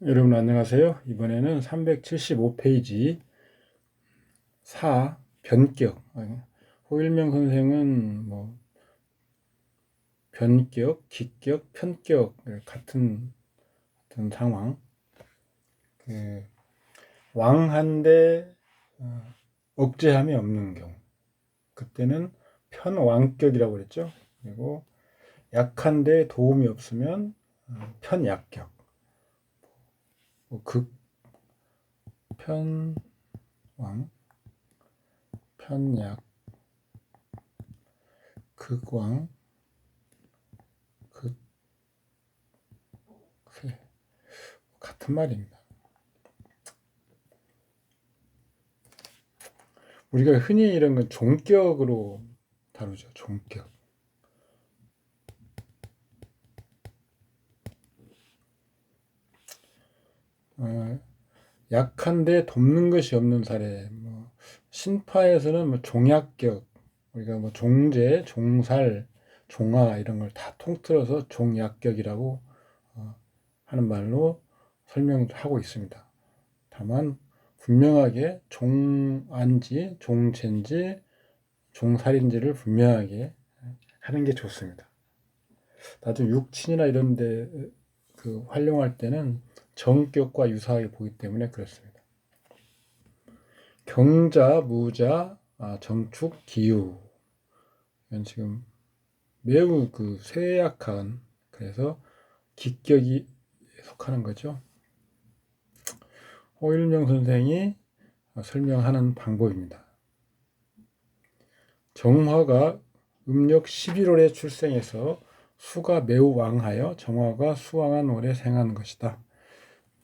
여러분 안녕하세요. 이번에는 375페이지 4 변격. 호일명 선생은 변격, 기격, 편격 같은 상황. 그 왕한데 억제함이 없는 경우. 그때는 편왕격이라고 그랬죠. 그리고 약한데 도움이 없으면 편약격. 극편왕, 편약, 극왕, 극 같은 말입니다. 우리가 흔히 이런 건 종격으로 다루죠. 종격. 약한데 돕는 것이 없는 사례. 신파에서는 종약격, 우리가 종제, 종살, 종화 이런 걸 다 통틀어서 종약격이라고 하는 말로 설명하고 있습니다. 다만 분명하게 종안지, 종체인지, 종살인지를 분명하게 하는 게 좋습니다. 나중에 육친이나 이런 데 활용할 때는 정격과 유사하게 보기 때문에 그렇습니다. 경자, 무자, 정축, 기유. 이건 지금 매우 쇠약한, 그래서 기격이 속하는 거죠. 호일명 선생이 설명하는 방법입니다. 정화가 음력 11월에 출생해서 수가 매우 왕하여 정화가 수왕한 월에 생하는 것이다.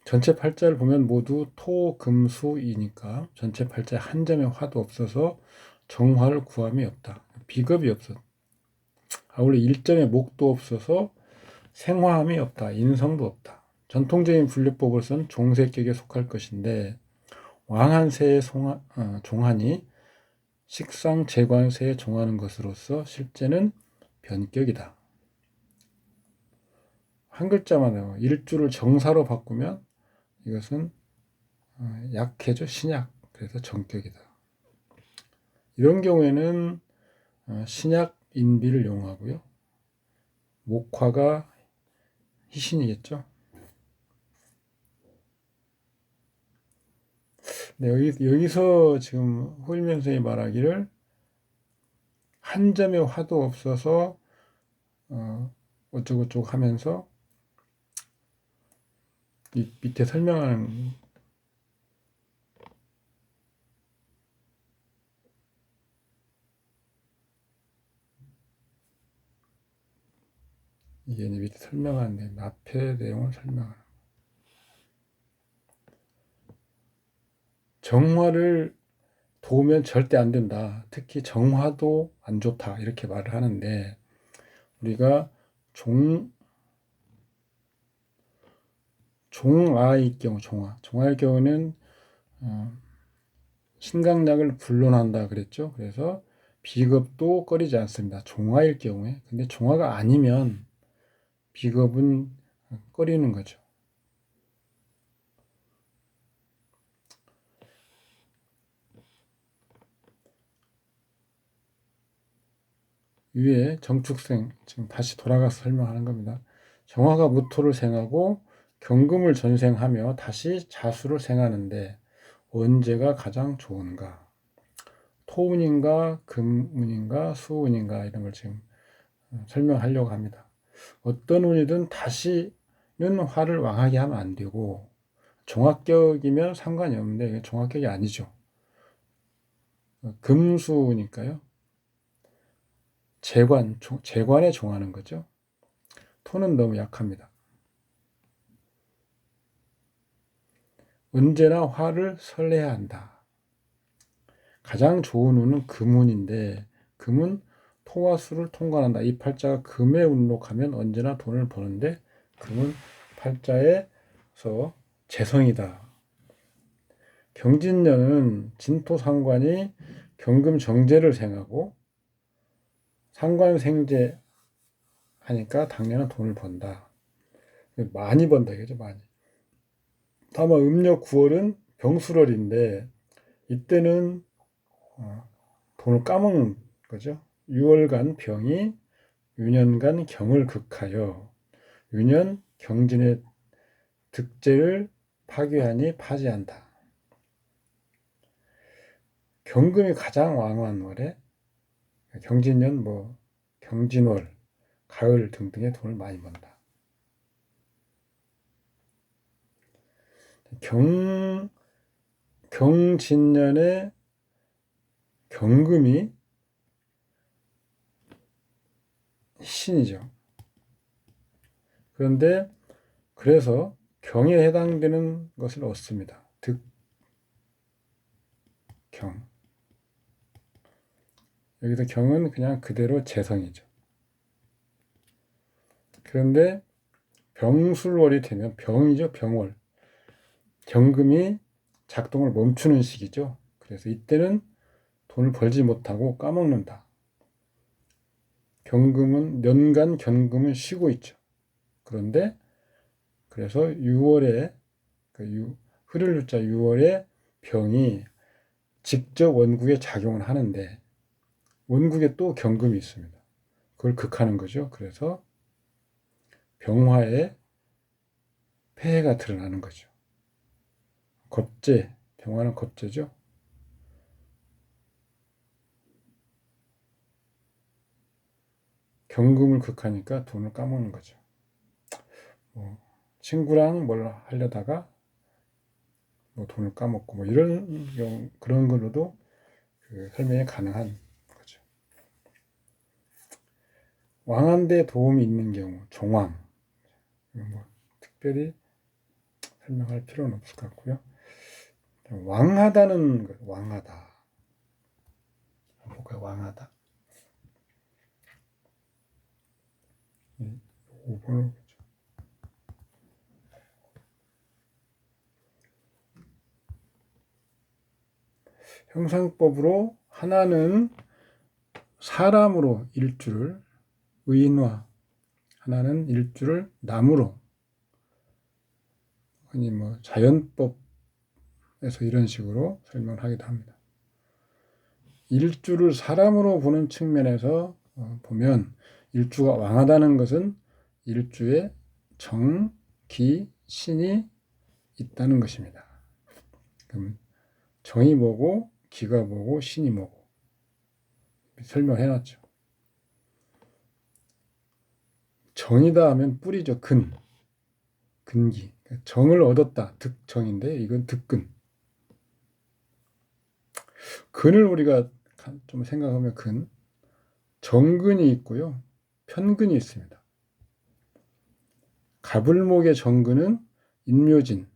전체 팔자를 보면 모두 토, 금, 수이니까 전체 팔자에 한 점의 화도 없어서 정화를 구함이 없다. 비겁이 없어. 아울러 일점의 목도 없어서 생화함이 없다. 인성도 없다. 전통적인 분류법으로서는 종색격에 속할 것인데 왕한세의 종한이 식상 재관세에 종하는 것으로서 실제는 변격이다. 한 글자만 일주를 정사로 바꾸면 이것은 약해져 신약, 그래서 정격이다. 이런 경우에는 신약 인비를 이용하고요. 목화가 희신이겠죠. 네, 여기서 지금 호일명 선생이 말하기를 한 점의 화도 없어서 어쩌고저쩌고 하면서 이 밑에 설명하는 이게 밑에 설명하는데 앞에 내용을 설명하는 정화를 도우면 절대 안 된다. 특히 정화도 안 좋다. 이렇게 말을 하는데 우리가 종아의 경우 종아의 경우는 신강약을 불론한다 그랬죠. 그래서 비겁도 꺼리지 않습니다. 종아일 경우에. 근데 종아가 아니면 비겁은 꺼리는 거죠. 위에 정축생, 지금 다시 돌아가서 설명하는 겁니다. 정화가 무토를 생하고 경금을 전생하며 다시 자수를 생하는데 언제가 가장 좋은가? 토운인가, 금운인가, 수운인가 이런 걸 지금 설명하려고 합니다. 어떤 운이든 다시는 화를 왕하게 하면 안 되고 종합격이면 상관이 없는데 종합격이 아니죠. 금수니까요. 재관에 종하는 거죠. 토는 너무 약합니다. 언제나 화를 설레야 한다. 가장 좋은 운은 금운인데 금은 토와 수를 통관한다. 이 팔자가 금에 운록하면 언제나 돈을 버는데 금은 팔자에서 재성이다. 경진년은 진토상관이 경금 정제를 생하고 상관생제 하니까 당연한 돈을 번다. 많이 번다 이거죠. 많이. 다만 음력 9월은 병술월인데 이때는 돈을 까먹는 거죠. 6월간 병이 유년간 경을 극하여 유년 경진의 득제를 파괴하니 파지한다. 경금이 가장 왕한 월에 경진년 경진월, 가을 등등의 돈을 많이 번다. 경진년에 경금이 신이죠. 그런데 그래서 경에 해당되는 것을 얻습니다. 득경. 여기서 경은 그냥 그대로 재성이죠. 그런데 병술월이 되면 병이죠. 병월. 경금이 작동을 멈추는 시기죠. 그래서 이때는 돈을 벌지 못하고 까먹는다. 년간 경금은 쉬고 있죠. 그런데 그래서 6월에 흐를 유자 6월에 병이 직접 원국에 작용을 하는데 원국에 또 경금이 있습니다. 그걸 극하는 거죠. 그래서 병화에 폐해가 드러나는 거죠. 겁재, 병화는 겁재죠. 경금을 극하니까 돈을 까먹는 거죠. 친구랑 뭘 하려다가 돈을 까먹고 이런 경우 그런 걸로도 설명이 가능한 거죠. 왕한데 도움이 있는 경우 종왕 특별히 설명할 필요는 없을 것 같고요. 왕하다는 것, 왕하다. 볼까요? 왕하다. 5번을 형상법으로 하나는 사람으로 일주를 의인화, 하나는 일주를 나무로, 아니 자연법에서 이런 식으로 설명을 하기도 합니다. 일주를 사람으로 보는 측면에서 보면 일주가 왕하다는 것은 일주에 정, 기, 신이 있다는 것입니다. 그럼 정이 뭐고 기가 뭐고 신이 뭐고 설명해놨죠. 정이다 하면 뿌리죠. 근기. 정을 얻었다. 득정인데 이건 득근. 근을 우리가 좀 생각하면 정근이 있고요. 편근이 있습니다. 가불목의 정근은 인묘진,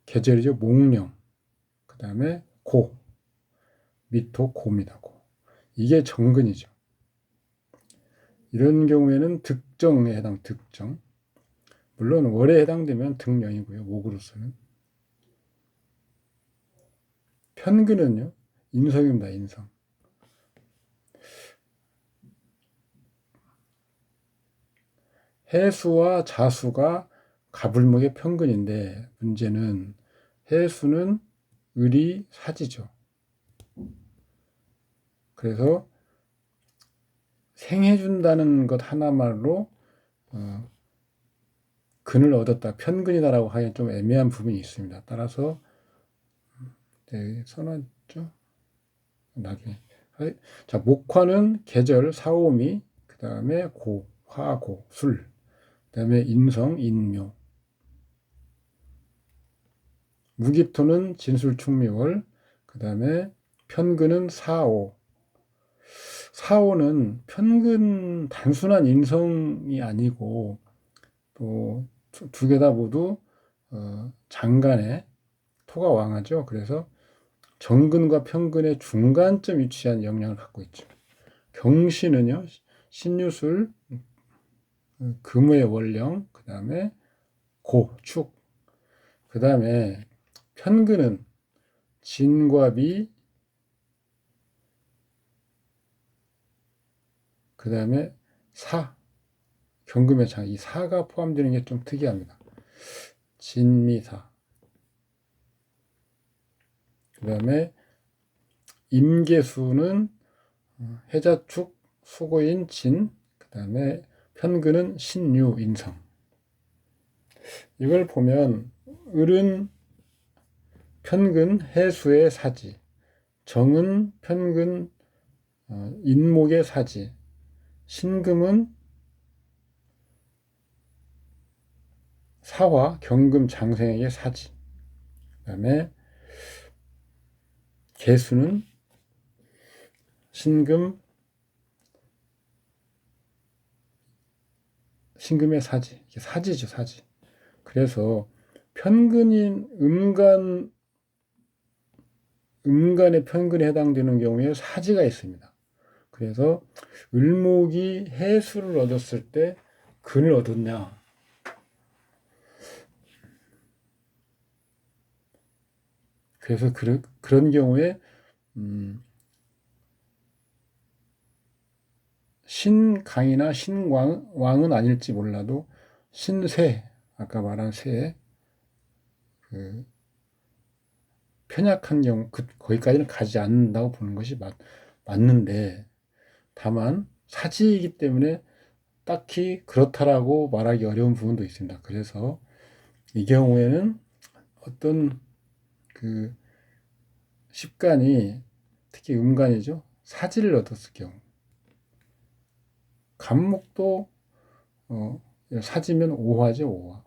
계절이죠. 목령, 그 다음에 미토, 고입니다. 이게 정근이죠. 이런 경우에는 득정에 해당 득정. 물론 월에 해당되면 득령이고요. 목으로서는. 편근은요. 인성입니다. 인성. 해수와 자수가 가불목의 편근인데 문제는 해수는 을이 사지죠. 그래서 생해준다는 것 하나만으로 근을 얻었다, 편근이다라고 하기엔 좀 애매한 부분이 있습니다. 따라서 써놨죠. 나중에. 자, 목화는 계절, 사오미, 그 다음에 화고, 술, 그 다음에 인성, 인묘. 무기토는 진술충미월, 그 다음에 편근은 사오. 사오는 편근 단순한 인성이 아니고 또 두 개 다 모두 장간에 토가 왕하죠. 그래서 정근과 편근의 중간점 위치한 영향을 갖고 있죠. 경신은요, 신유술, 금의 월령, 그 다음에 축, 그 다음에 편근은 진과 미, 그 다음에 경금의 장, 이 사가 포함되는 게 좀 특이합니다. 진미사. 그 다음에 임계수는 해자축 수고인 진, 그 다음에 편근은 신유 인성. 이걸 보면 을은 편근 해수의 사지, 정은 편근 인목의 사지, 신금은 사화 경금 장생에게 사지. 그 다음에 계수는 신금의 사지. 이게 사지죠, 사지. 그래서 편근인 음간의 편근에 해당되는 경우에 사지가 있습니다. 그래서 을목이 해수를 얻었을 때 근을 얻었냐? 그래서 그런 경우에 신강이나 신왕은 아닐지 몰라도 신세, 아까 말한 세, 그 편약한 경우 거기까지는 가지 않는다고 보는 것이 맞는데, 다만 사지이기 때문에 딱히 그렇다라고 말하기 어려운 부분도 있습니다. 그래서 이 경우에는 어떤 그 십간이, 특히 음간이죠, 사지를 얻었을 경우, 간목도 사지면 오화죠, 오화.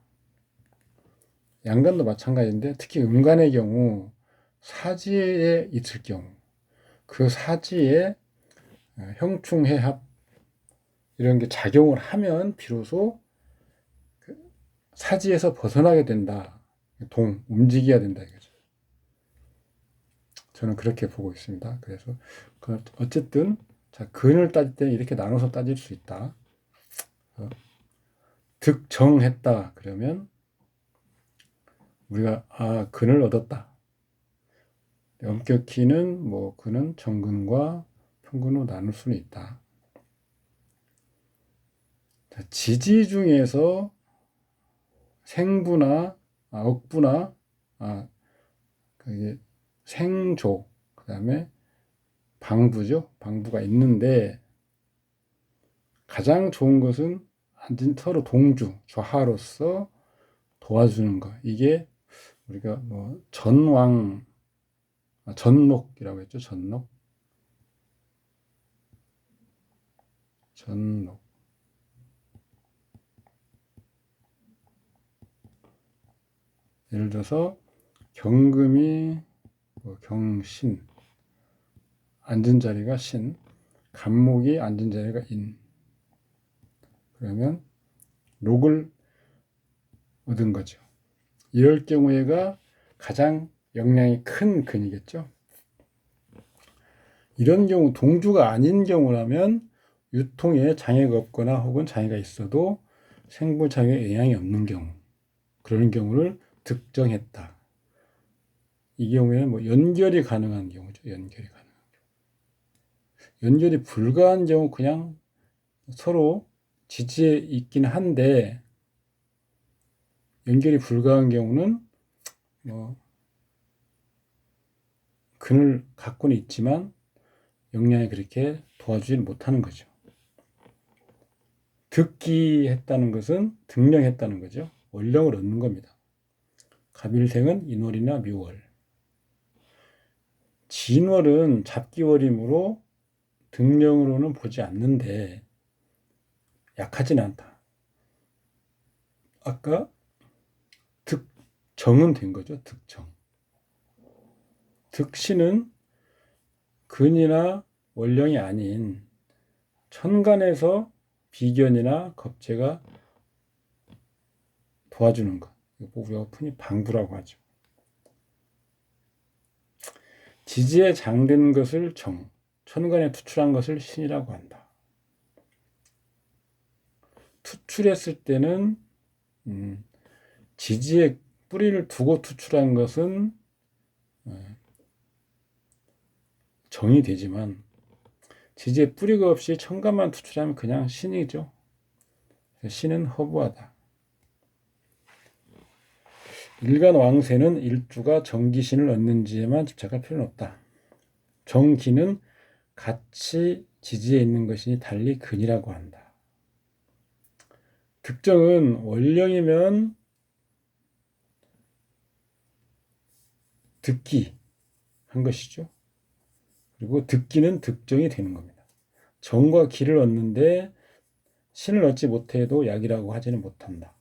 양간도 마찬가지인데, 특히 음간의 경우 사지에 있을 경우, 그 사지에 형충해합 이런 게 작용을 하면 비로소 사지에서 벗어나게 된다. 움직여야 된다 이거죠. 저는 그렇게 보고 있습니다. 그래서 어쨌든 자, 근을 따질 때는 이렇게 나눠서 따질 수 있다. 득정했다 그러면 우리가 근을 얻었다. 엄격히는 그는 정근과 편근으로 나눌 수는 있다. 자, 지지 중에서 생부나 억부나 그게 생조, 그 다음에 방부죠. 방부가 있는데 가장 좋은 것은 서로 동주, 좌하로서 도와주는 것. 이게 우리가 전록이라고 했죠. 전록. 예를 들어서 경금이 경신, 앉은 자리가 신, 간목이 앉은 자리가 인. 그러면 녹을 얻은 거죠. 이럴 경우에가 가장 영향이 큰 근이겠죠. 이런 경우, 동주가 아닌 경우라면 유통에 장애가 없거나 혹은 장애가 있어도 생부장애에 영향이 없는 경우, 그런 경우를 득정했다. 이 경우에는 연결이 가능한 경우죠. 연결이 불가한 경우 그냥 서로 지지에 있긴 한데, 연결이 불가한 경우는 근을 갖고는 있지만 영양이 그렇게 도와주지 못하는 거죠. 득기했다는 것은 득령했다는 거죠. 월령을 얻는 겁니다. 갑일생은 인월이나 묘월. 진월은 잡기월이므로 득령으로는 보지 않는데 약하진 않다. 아까 득정은 된 거죠. 득정. 득신은 근이나 월령이 아닌 천간에서 비견이나 겁재가 도와주는 것. 우리가 흔히 방부라고 하죠. 지지에 장된 것을 정, 천간에 투출한 것을 신이라고 한다. 투출했을 때는 지지에 뿌리를 두고 투출한 것은 정이 되지만 지지에 뿌리가 없이 천간만 투출하면 그냥 신이죠. 신은 허무하다. 일간 왕세는 일주가 정기신을 얻는지에만 집착할 필요는 없다. 정기는 같이 지지에 있는 것이니 달리 근이라고 한다. 득정은 원령이면 득기 한 것이죠. 그리고 득기는 득정이 되는 겁니다. 정과 기를 얻는데 신을 얻지 못해도 약이라고 하지는 못한다.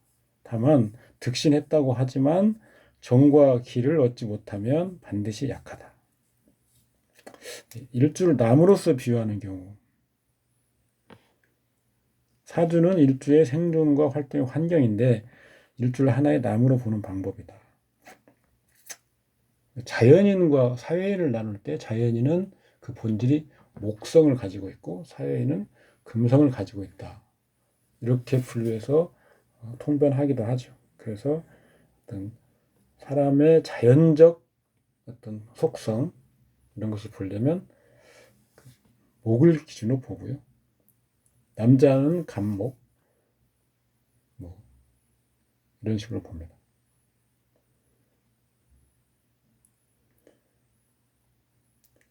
다만 득신했다고 하지만 정과 기를 얻지 못하면 반드시 약하다. 일주를 나무로서 비유하는 경우, 사주는 일주의 생존과 활동의 환경인데 일주를 하나의 나무로 보는 방법이다. 자연인과 사회인을 나눌 때 자연인은 그 본질이 목성을 가지고 있고 사회인은 금성을 가지고 있다. 이렇게 분류해서 통변하기도 하죠. 그래서 어떤 사람의 자연적 어떤 속성 이런 것을 보려면 목을 기준으로 보고요. 남자는 간목 뭐 이런 식으로 봅니다.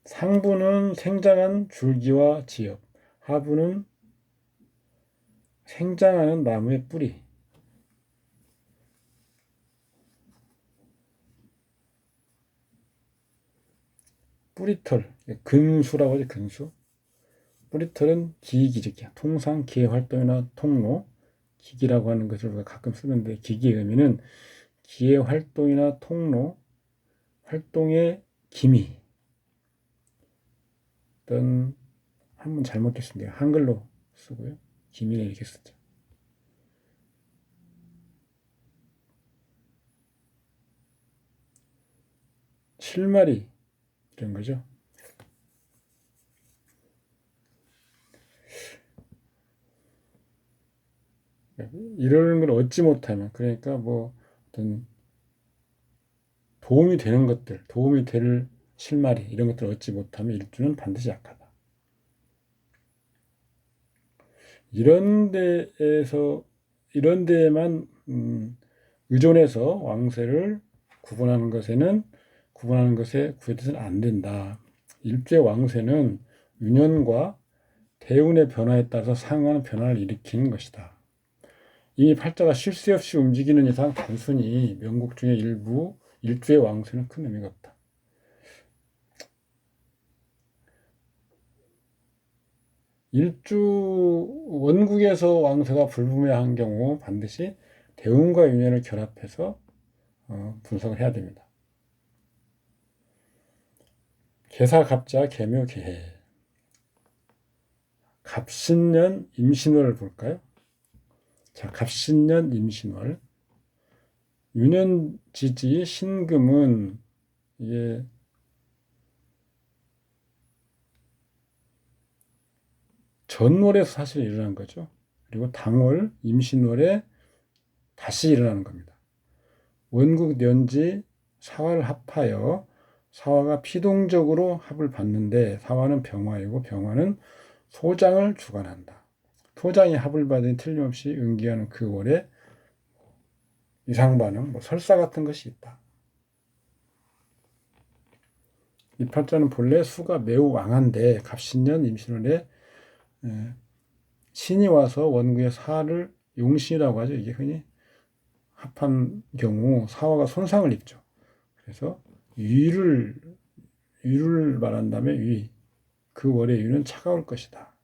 상부는 생장한 줄기와 지엽, 하부는 생장하는 나무의 뿌리. 뿌리털, 근수라고 하죠, 근수. 뿌리털은 기기직이야. 통상 기의 활동이나 통로, 기기라고 하는 것을 우리가 가끔 쓰는데 기기의 의미는 기의 활동이나 통로, 활동의 기미. 어떤 한번 잘못됐습니다. 한글로 쓰고요. 기미를 이렇게 쓰죠. 실마리 이런 거죠. 이런 걸 얻지 못하면 그러니까 뭐 어떤 도움이 되는 것들, 도움이 될 실마리 이런 것들을 얻지 못하면 일주는 반드시 약하다. 이런 데에만 의존해서 왕세를 구분하는 것에 구애돼서는 안 된다. 일주의 왕세는 유년과 대운의 변화에 따라서 상응하는 변화를 일으키는 것이다. 이 팔자가 쉴 새 없이 움직이는 이상 단순히 명곡 중의 일부 일주의 왕세는 큰 의미가 없다. 일주 원국에서 왕세가 불분명한 경우 반드시 대운과 유년을 결합해서 분석을 해야 됩니다. 계사, 갑자, 계묘, 계해. 갑신년 임신월을 볼까요? 자, 갑신년 임신월. 유년지지 신금은 이게 전월에서 사실 일어난 거죠. 그리고 당월, 임신월에 다시 일어나는 겁니다. 원국 년지 사화를 합하여 사화가 피동적으로 합을 받는데 사화는 병화이고 병화는 소장을 주관한다. 소장이 합을 받으니 틀림없이 응기하는 그 월에 이상반응, 설사 같은 것이 있다. 이 팔자는 본래 수가 매우 왕한데 갑신년 임신월에 신이 와서 원국의 사를 용신이라고 하죠. 이게 흔히 합한 경우 사화가 손상을 입죠. 그래서 위를 말한다면 그 월의 위는 차가울 것이다.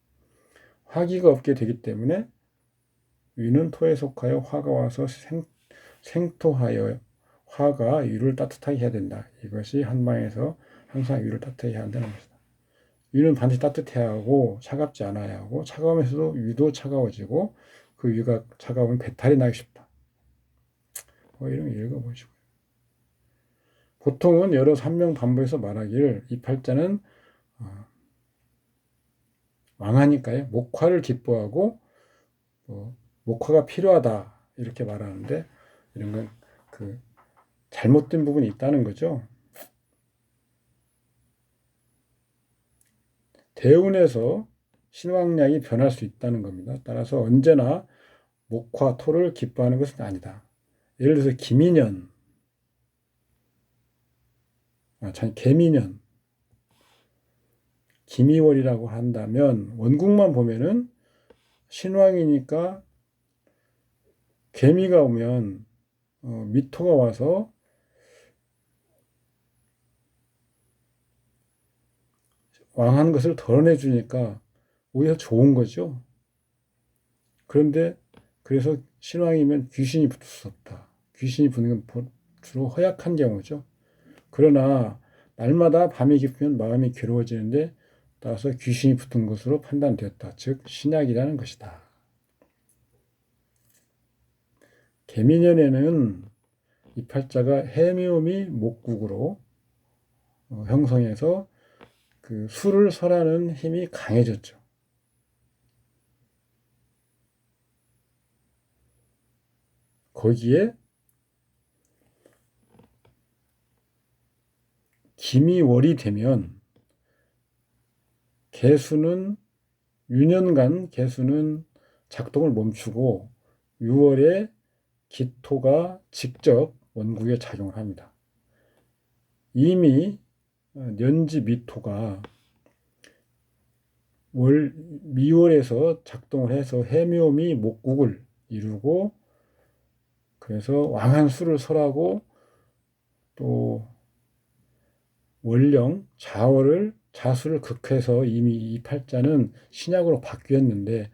화기가 없게 되기 때문에 위는 토에 속하여 화가 와서 생토하여 화가 위를 따뜻하게 해야 된다. 이것이 한방에서 항상 위를 따뜻하게 해야 한다는 것이다. 위는 반드시 따뜻해야 하고 차갑지 않아야 하고 차가우면서도 위도 차가워지고 그 위가 차가우면 배탈이 나기 쉽다. 이런 거 읽어보시고요. 보통은 여러 산명 반부에서 말하기를 이 팔자는 왕하니까요. 목화를 기뻐하고 목화가 필요하다 이렇게 말하는데 이런 건 그 잘못된 부분이 있다는 거죠. 대운에서 신왕량이 변할 수 있다는 겁니다. 따라서 언제나 목화, 토를 기뻐하는 것은 아니다. 예를 들어서 기민년 개미년, 기미월이라고 한다면 원국만 보면은 신왕이니까 개미가 오면 미토가 와서 왕한 것을 덜어내 주니까 오히려 좋은 거죠. 그런데 그래서 신왕이면 귀신이 붙을 수 없다. 귀신이 붙는 건 주로 허약한 경우죠. 그러나 날마다 밤이 깊으면 마음이 괴로워지는데 따라서 귀신이 붙은 것으로 판단되었다. 즉 신약이라는 것이다. 개미년에는 이 팔자가 해묘미 목국으로 형성해서 그 수를 설하는 힘이 강해졌죠. 거기에 기미월이 되면 개수는 유년간 개수는 작동을 멈추고 6월에 기토가 직접 원국에 작용을 합니다. 이미 년지 미토가 미월에서 작동을 해서 해묘미 목국을 이루고 그래서 왕한 수를 설하고 또 월령 자수를 극해서 이미 이 팔자는 신약으로 바뀌었는데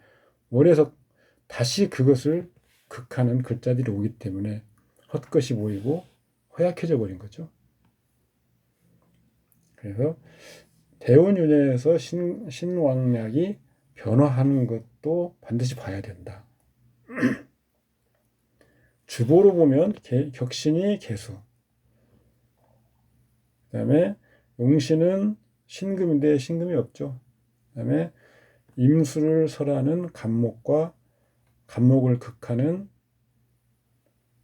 월에서 다시 그것을 극하는 글자들이 오기 때문에 헛것이 보이고 허약해져 버린 거죠. 그래서 대운윤회에서 신왕약이 변화하는 것도 반드시 봐야 된다. 주보로 보면 격신이 개수, 그 다음에 용신은 신금인데 신금이 없죠. 그 다음에 임수를 설하는 간목과 간목을 극하는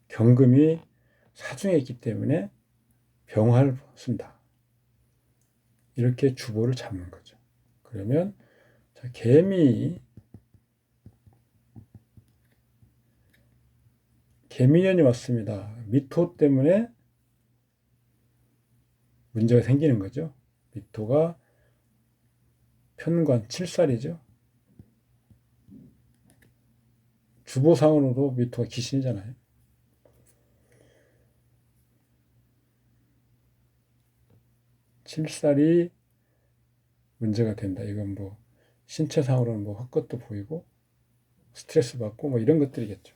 경금이 사중에 있기 때문에 병화를 쓴다. 이렇게 주보를 잡는 거죠. 그러면 자, 개미년이 왔습니다. 미토 때문에 문제가 생기는 거죠. 미토가 편관 7살이죠. 주보상으로도 미토가 귀신이잖아요. 칠살이 문제가 된다. 이건 뭐 신체상으로는 뭐 헛것도 보이고 스트레스 받고 뭐 이런 것들이겠죠.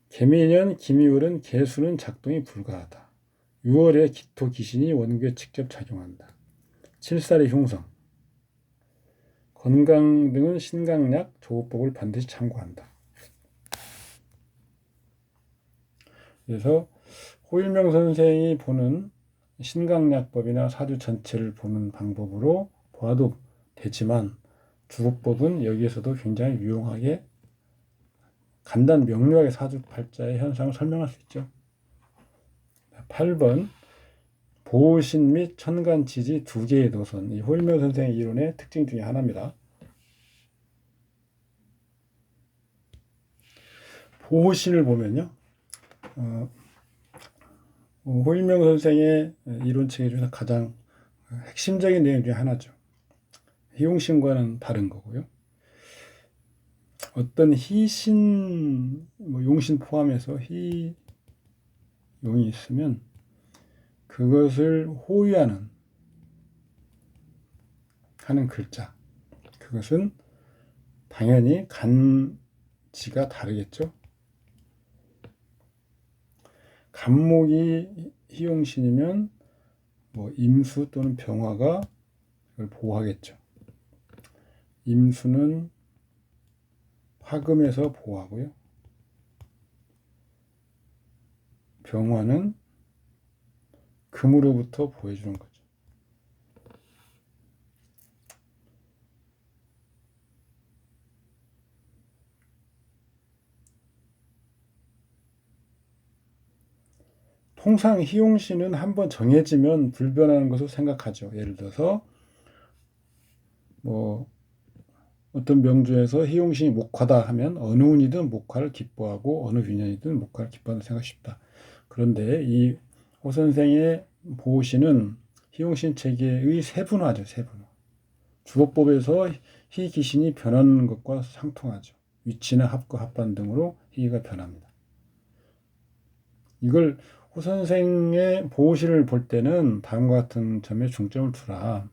개미년 기미월은 개수는 작동이 불가하다. 6월에 기토 귀신이 원국에 직접 작용한다. 7살의 흉성, 건강 등은 신강약, 조호법을 반드시 참고한다. 그래서 호일명 선생이 보는 신강약법이나 사주 전체를 보는 방법으로 보아도 되지만 주호법은 여기에서도 굉장히 유용하게 간단 명료하게 사주팔자의 현상을 설명할 수 있죠. 8번 보호신 및 천간지지 두 개의 노선. 이 호일명 선생의 이론의 특징 중에 하나입니다. 보호신을 보면요. 호일명 선생의 이론책 중에서 가장 핵심적인 내용 중에 하나죠. 희용신과는 다른 거고요. 어떤 희신, 용신 포함해서 희용이 있으면 그것을 호위하는 하는 글자. 그것은 당연히 간지가 다르겠죠. 간목이 희용신이면 임수 또는 병화가 그걸 보호하겠죠. 임수는 화금에서 보호하고요. 병화는 금으로부터 보호해주는 거죠. 통상 희용신은 한번 정해지면 불변하는 것을 생각하죠. 예를 들어서 어떤 명주에서 희용신이 목화다 하면 어느 운이든 목화를 기뻐하고 어느 유년이든 목화를 기뻐한다 생각이 쉽다. 그런데 이 호 선생의 보호신은 희용신 체계의 세분화죠. 세분화. 주어법에서 희 기신이 변하는 것과 상통하죠. 위치나 합과 합반 등으로 희가 변합니다. 이걸 호 선생의 보호신을 볼 때는 다음과 같은 점에 중점을 두라.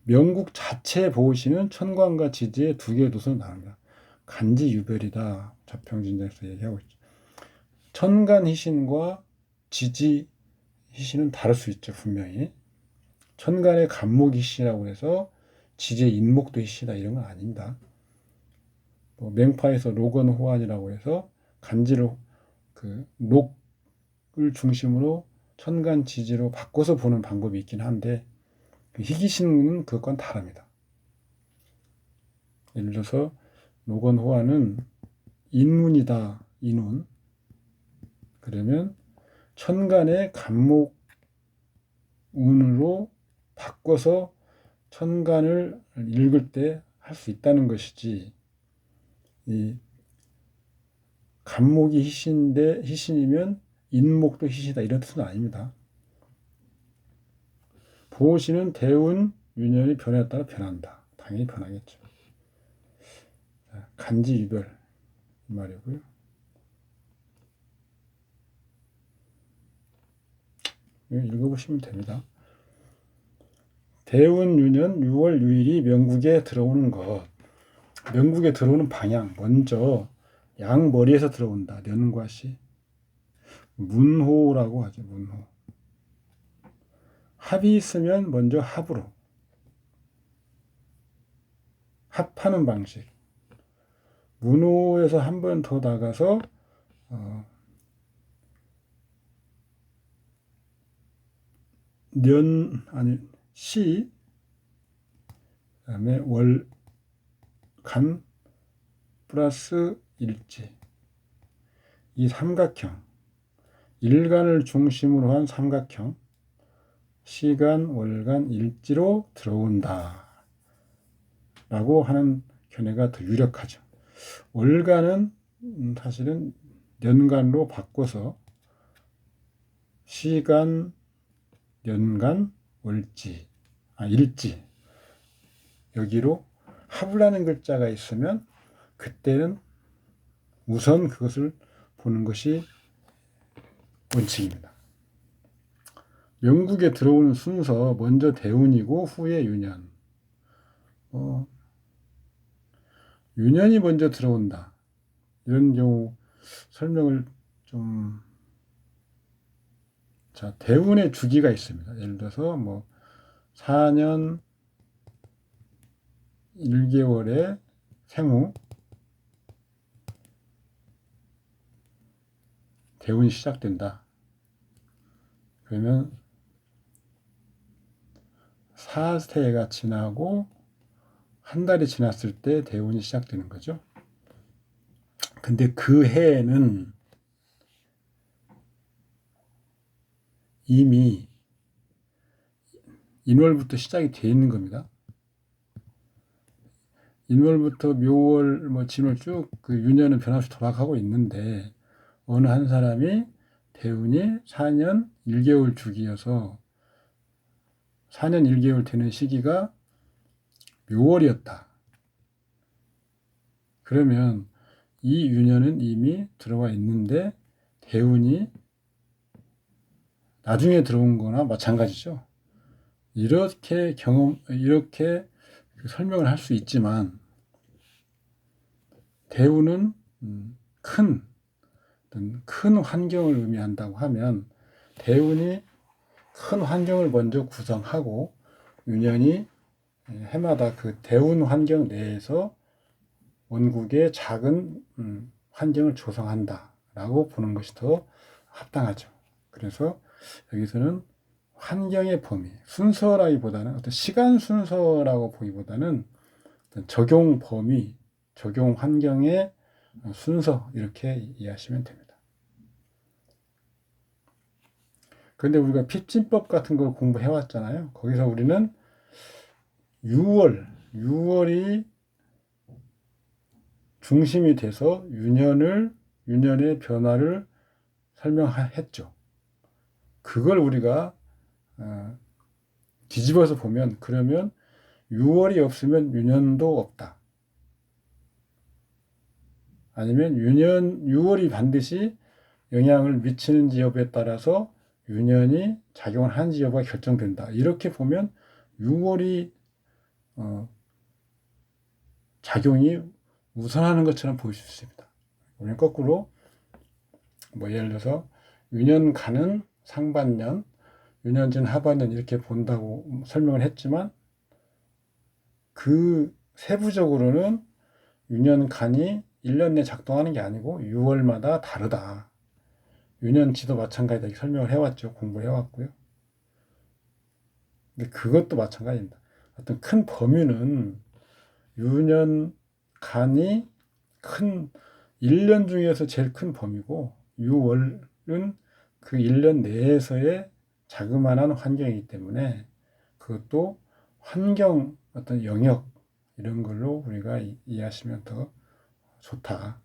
명국 자체 보호신은 천관과 지지의 두 개의 도서로 나옵니다. 간지 유별이다. 자평진자에서 얘기하고 있죠. 천간 희신과 지지 희신은 다를 수 있죠. 분명히. 천간의 간목 희신이라고 해서 지지의 인목도 희신이다 이런 건 아닙니다. 맹파에서 로건 호환이라고 해서 간지를 녹을 중심으로 천간 지지로 바꿔서 보는 방법이 있긴 한데 희귀신은 그것과는 다릅니다. 예를 들어서 로건 호환은 인문이다. 인운. 그러면 천간의 간목 운으로 바꿔서 천간을 읽을 때 할 수 있다는 것이지 이 간목이 희신이면 인목도 희신이다 이런 뜻은 아닙니다. 보호신은 대운, 유년이 변화에 따라 변한다. 당연히 변하겠죠. 간지 유별 이 말이고요. 읽어보시면 됩니다. 대운, 유년, 6월, 유일이 명국에 들어오는 것. 명국에 들어오는 방향. 먼저 양머리에서 들어온다. 년과 시. 문호라고 하죠. 문호. 합이 있으면 먼저 합으로. 합하는 방식. 문호에서 한 번 더 나가서 시, 그다음에 월, 간 플러스 일지. 이 삼각형. 일간을 중심으로 한 삼각형. 시간, 월간, 일지로 들어온다. 라고 하는 견해가 더 유력하죠. 월간은 사실은 년간으로 바꿔서 시간, 년간, 일지 여기로 합이라는 글자가 있으면 그때는 우선 그것을 보는 것이 원칙입니다. 명국에 들어오는 순서 먼저 대운이고 후에 유년. 유년이 먼저 들어온다. 이런 경우 설명을 좀 대운의 주기가 있습니다. 예를 들어서 4년 1개월에 생후 대운이 시작된다. 그러면 4세가 지나고 한 달이 지났을 때 대운이 시작되는 거죠. 근데 그 해에는 이미 인월부터 시작이 되어 있는 겁니다. 인월부터 묘월, 진월 쭉 그 유년은 변함없이 돌아가고 있는데 어느 한 사람이 대운이 4년 1개월 주기여서 4년 1개월 되는 시기가 묘월이었다. 그러면 이 유년은 이미 들어와 있는데 대운이 나중에 들어온 거나 마찬가지죠. 이렇게 설명을 할 수 있지만 대운은 큰 환경을 의미한다고 하면 대운이 큰 환경을 먼저 구성하고 유년이 해마다 그 대운 환경 내에서 원국의 작은 환경을 조성한다라고 보는 것이 더 합당하죠. 그래서 여기서는 환경의 범위, 순서라기보다는 어떤 시간 순서라고 보기보다는 어떤 적용 범위, 적용 환경의 순서 이렇게 이해하시면 됩니다. 그런데 우리가 핍진법 같은 걸 공부해 왔잖아요. 거기서 우리는 유월이 중심이 돼서 유년의 변화를 설명했죠. 그걸 우리가 뒤집어서 보면, 그러면 유월이 없으면 유년도 없다. 아니면 유월이 반드시 영향을 미치는지 여부에 따라서 유년이 작용을 하는지 여부가 결정된다. 이렇게 보면 유월이 작용이 우선하는 것처럼 보일 수 있습니다. 우리는 거꾸로 예를 들어서 유년간은 상반년, 유년진 하반년 이렇게 본다고 설명을 했지만 그 세부적으로는 유년간이 1년 내 작동하는 게 아니고 6월마다 다르다. 유년치도 마찬가지다. 이렇게 설명을 해왔죠. 공부를 해왔고요. 근데 그것도 마찬가지입니다. 어떤 큰 범위는 유년간이 1년 중에서 제일 큰 범위고 6월은 그 1년 내에서의 자그마한 환경이기 때문에 그것도 환경 어떤 영역 이런 걸로 우리가 이해하시면 더 좋다.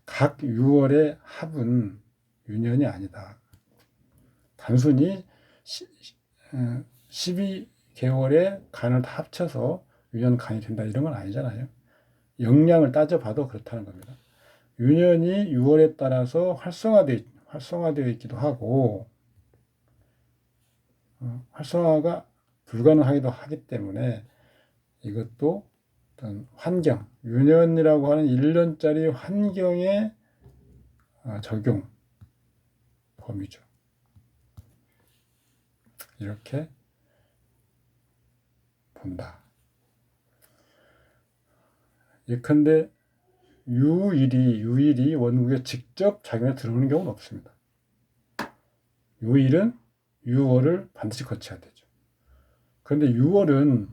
각 6월의 합은 유년이 아니다. 단순히 12개월의 간을 다 합쳐서 유년간이 된다 이런 건 아니잖아요. 영량을 따져봐도 그렇다는 겁니다. 유년이 6월에 따라서 활성화되어 있기도 하고 활성화가 불가능하기도 하기 때문에 이것도 어떤 환경, 유년이라고 하는 1년짜리 환경의 적용 범위죠. 이렇게 본다. 예컨대 유일이 원국에 직접 작용에 들어오는 경우는 없습니다. 유일은 6월을 반드시 거쳐야 되죠. 그런데 6월은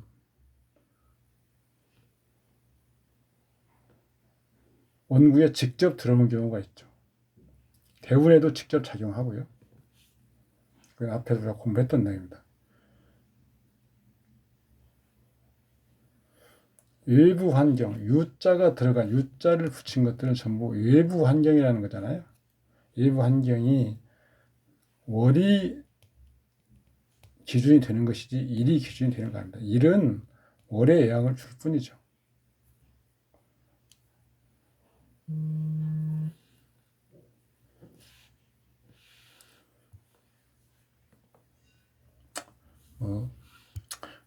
원국에 직접 들어오는 경우가 있죠. 대운에도 직접 작용하고요. 그 앞에서 우리가 공부했던 내용입니다. 외부 환경, 유자가 들어간 유자를 붙인 것들은 전부 외부 환경이라는 거잖아요. 외부 환경이 월이 기준이 되는 것이지 일이 기준이 되는 거 아닙니다. 일은 월에 영향을 줄 뿐이죠.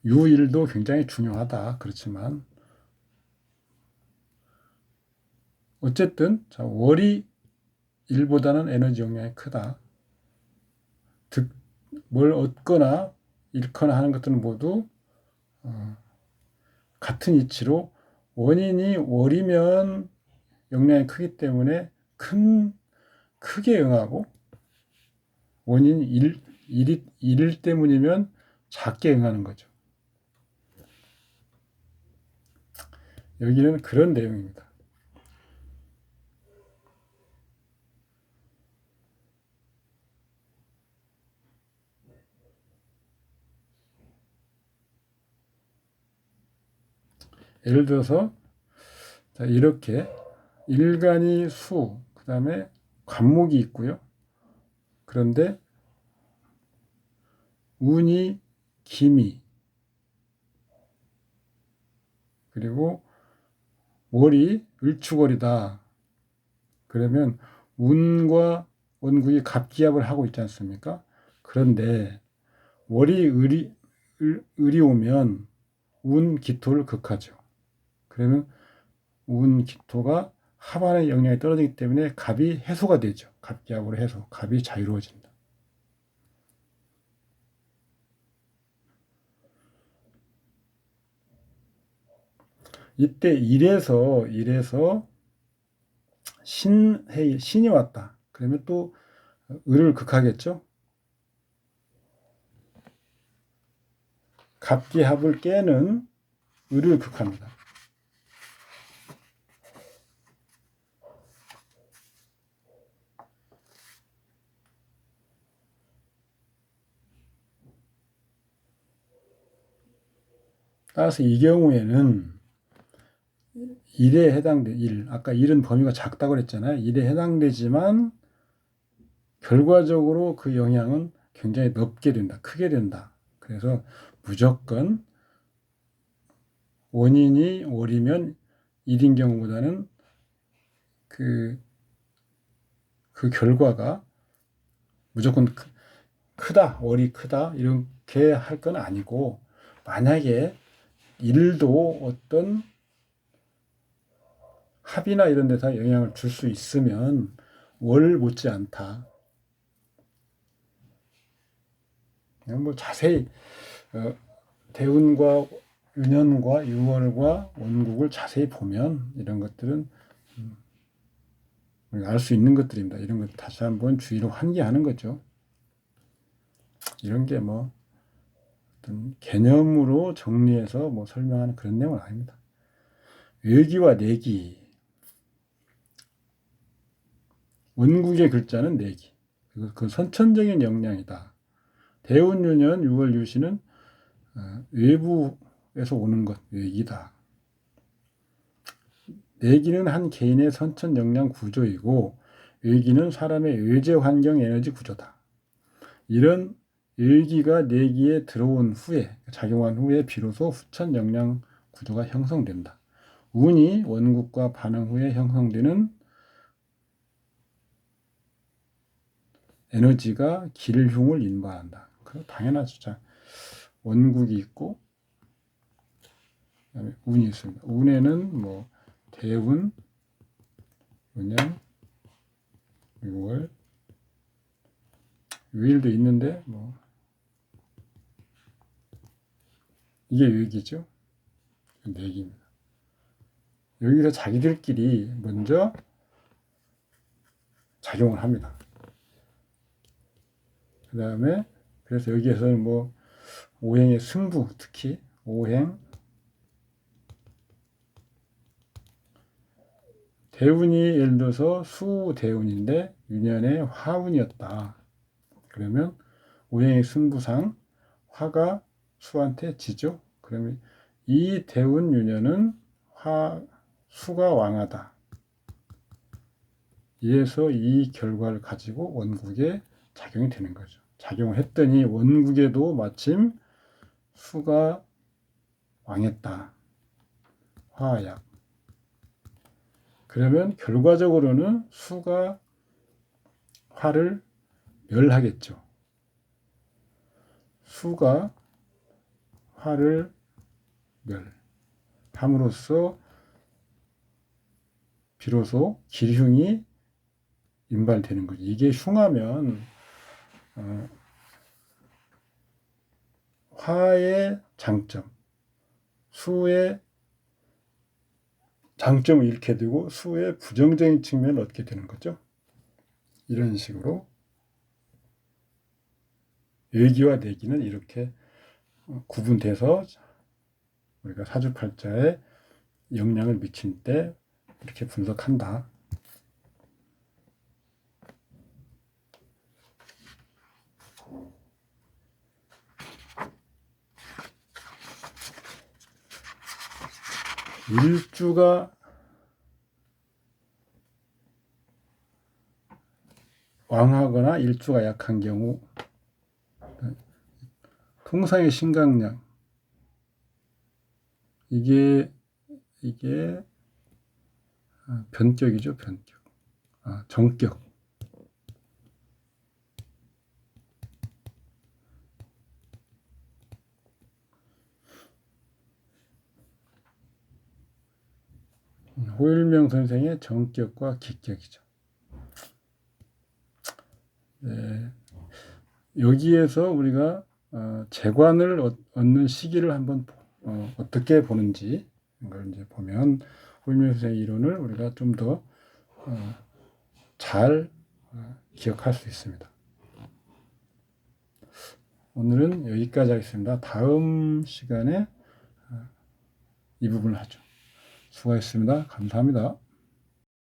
유일도 굉장히 중요하다. 그렇지만 어쨌든 월이 일보다는 에너지 용량이 크다. 뭘 얻거나 잃거나 하는 것들은 모두 같은 이치로 원인이 월이면 용량이 크기 때문에 크게 응하고 원인이 일 때문이면 작게 응하는 거죠. 여기는 그런 내용입니다. 예를 들어서 이렇게 일간이 수, 그 다음에 관목이 있고요. 그런데 운이 기미, 그리고 월이 을축월이다. 그러면 운과 원국이 갑기합을 하고 있지 않습니까? 그런데 월이 을이 오면 운 기토를 극하죠. 그러면 운 기토가 하반의 영향이 떨어지기 때문에 갑이 해소가 되죠. 갑기합으로 해소, 갑이 자유로워진다. 이때 일에서 신이 왔다. 그러면 또 을을 극하겠죠. 갑기합을 깨는 을을 극합니다. 따라서 이 경우에는 일에 해당돼 아까 일은 범위가 작다고 그랬잖아요. 일에 해당되지만 결과적으로 그 영향은 굉장히 넓게 된다, 크게 된다. 그래서 무조건 원인이 월이면 일인 경우보다는 그 결과가 무조건 크다, 월이 크다 이렇게 할 건 아니고, 만약에 일도 어떤 합이나 이런 데서 영향을 줄 수 있으면 월 못지않다. 그냥 뭐 자세히 대운과 윤현과 유월과 원국을 자세히 보면 이런 것들은 우리가 알 수 있는 것들입니다. 이런 것 다시 한번 주의로 환기하는 거죠. 이런 게 뭐 어떤 개념으로 정리해서 뭐 설명하는 그런 내용은 아닙니다. 외기와 내기, 원국의 글자는 내기, 그 선천적인 역량이다. 대운유년 6월 유시는 외부에서 오는 것, 외기다. 내기는 한 개인의 선천 역량 구조이고, 외기는 사람의 외재 환경 에너지 구조다. 이런 외기가 내기에 들어온 후에, 작용한 후에 비로소 후천 역량 구조가 형성된다. 운이 원국과 반응 후에 형성되는 에너지가 길흉을 인도한다. 당연하죠. 자, 원국이 있고 그다음에 운이 있습니다. 운에는 뭐 대운, 운영, 6월, 유일도 있는데 뭐 이게 외기죠. 내기입니다. 여기서 자기들끼리 먼저 작용을 합니다. 그 다음에 그래서 여기에서는 뭐 오행의 승부, 특히 오행, 대운이 예를 들어서 수대운인데 유년의 화운이었다. 그러면 오행의 승부상 화가 수한테 지죠. 그러면 이 대운 유년은 수가 왕하다. 이래서 이 결과를 가지고 원국에 작용이 되는 거죠. 작용을 했더니 원국에도 마침 수가 왕했다. 화약. 그러면 결과적으로는 수가 화를 멸하겠죠. 수가 화를 멸함으로써 비로소 길흉이 인발되는 거죠. 이게 흉하면 화의 장점, 수의 장점을 잃게 되고 수의 부정적인 측면을 얻게 되는 거죠. 이런 식으로 외기와 내기는 이렇게 구분돼서 우리가 사주팔자에 영향을 미친 때 이렇게 분석한다. 일주가 왕하거나 일주가 약한 경우 통상의 신강량 이게 변격이죠. 변격. 정격. 호일명 선생의 정격과 기격이죠. 네. 여기에서 우리가 재관을 얻는 시기를 한번 어떻게 보는지 이걸 이제 보면 호일명 선생의 이론을 우리가 좀 더 잘 기억할 수 있습니다. 오늘은 여기까지 하겠습니다. 다음 시간에 이 부분을 하죠. 수고하셨습니다. 감사합니다.